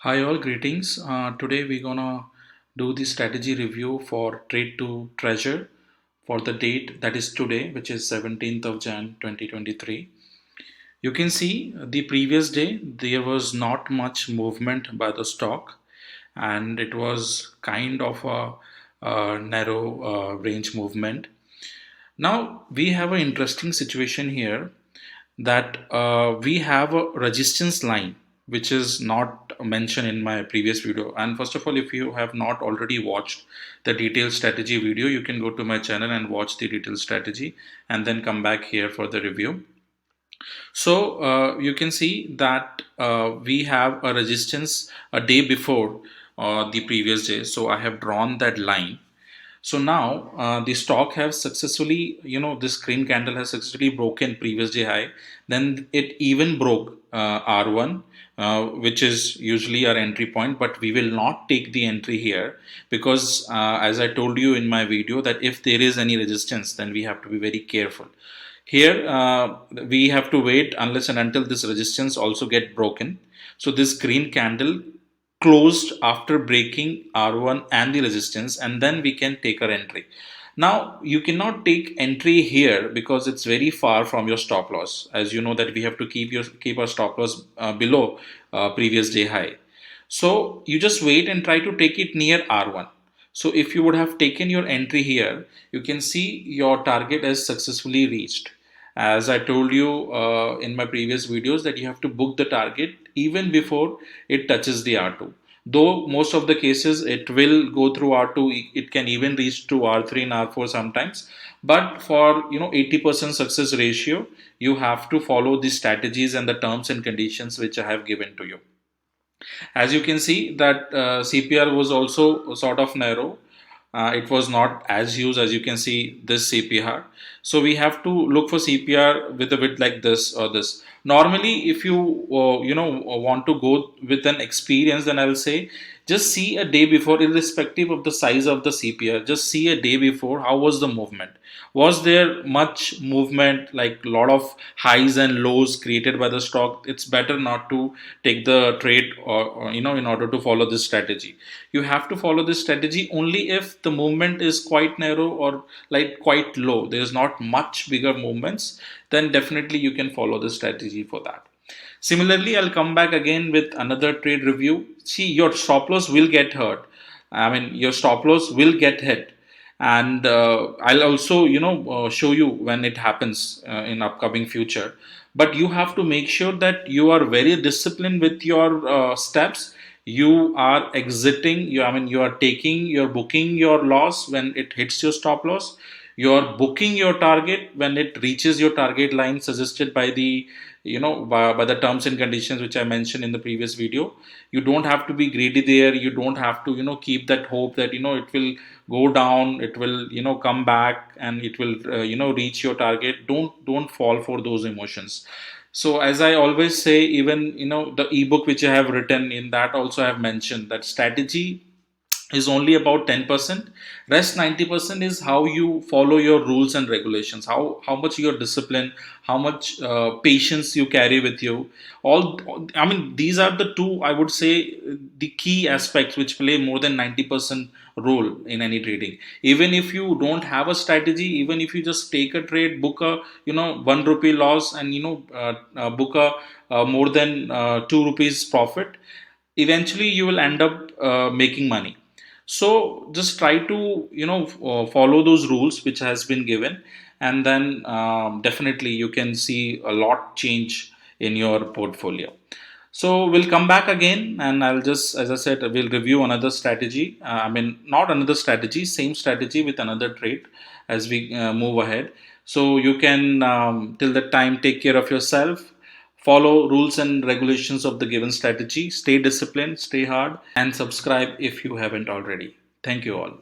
Hi all, greetings. Today we're gonna do the strategy review for Trade to Treasure for the date that is today, which is 17th of Jan 2023. You can see the previous day there was not much movement by the stock, and it was kind of a narrow range movement. Now we have an interesting situation here that we have a resistance line which is not mentioned in my previous video. And first of all, if you have not already watched the detailed strategy video, you can go to my channel and watch the detailed strategy and then come back here for the review. So you can see that we have a resistance a day before the previous day. So I have drawn that line. So now the stock has successfully, this green candle has successfully broken previous day high. Then it even broke R1, which is usually our entry point, but we will not take the entry here because as I told you in my video that if there is any resistance, then we have to be very careful. Here we have to wait unless and until this resistance also get broken. So this green candle closed after breaking R1 and the resistance, and then we can take our entry. Now you cannot take entry here because it's very far from your stop loss. As you know that we have to keep our stop loss below previous day high. So you just wait and try to take it near R1. So if you would have taken your entry here, you can see your target is successfully reached. As I told you in my previous videos that you have to book the target even before it touches the R2. Though most of the cases it will go through R2, it can even reach to R3 and R4 sometimes. But for 80% success ratio, you have to follow the strategies and the terms and conditions which I have given to you. As you can see that CPR was also sort of narrow. It was not as huge as you can see this CPR. So we have to look for CPR with a bit like this or this. Normally, if you want to go with an experience, then I'll say just see a day before, irrespective of the size of the CPR. Just see a day before how was the movement. Was there much movement, like a lot of highs and lows created by the stock? It's better not to take the trade or in order to follow this strategy. You have to follow this strategy only if the movement is quite narrow or like quite low. There's not much bigger movements, then definitely you can follow the strategy for that. Similarly, I'll come back again with another trade review. See, your stop loss will get hurt. I mean, your stop loss will get hit, and I'll also show you when it happens in upcoming future. But you have to make sure that you are very disciplined with your steps. You are exiting. You are taking. You're booking your loss when it hits your stop loss. You're booking your target when it reaches your target line suggested by the by the terms and conditions which I mentioned in the previous video. You don't have to be greedy there. You don't have to keep that hope that it will go down, it will come back, and it will reach your target. Don't fall for those emotions. So as I always say, even the ebook which I have written, in that also I have mentioned that strategy is only about 10%. Rest 90% is how you follow your rules and regulations, how much you're disciplined, how much patience you carry with you. I mean, these are the two, I would say, the key aspects which play more than 90% role in any trading. Even if you don't have a strategy, even if you just take a trade, book a 1 rupee loss, and book a more than 2 rupees profit, eventually you will end up making money. So just try to follow those rules which has been given, and then definitely you can see a lot change in your portfolio. So we'll come back again, and I'll just, as I said, we'll review another strategy. I mean, not another strategy, same strategy with another trade as we move ahead. So you can, till that time, take care of yourself, follow rules and regulations of the given strategy, stay disciplined, stay hard, and subscribe if you haven't already. Thank you all.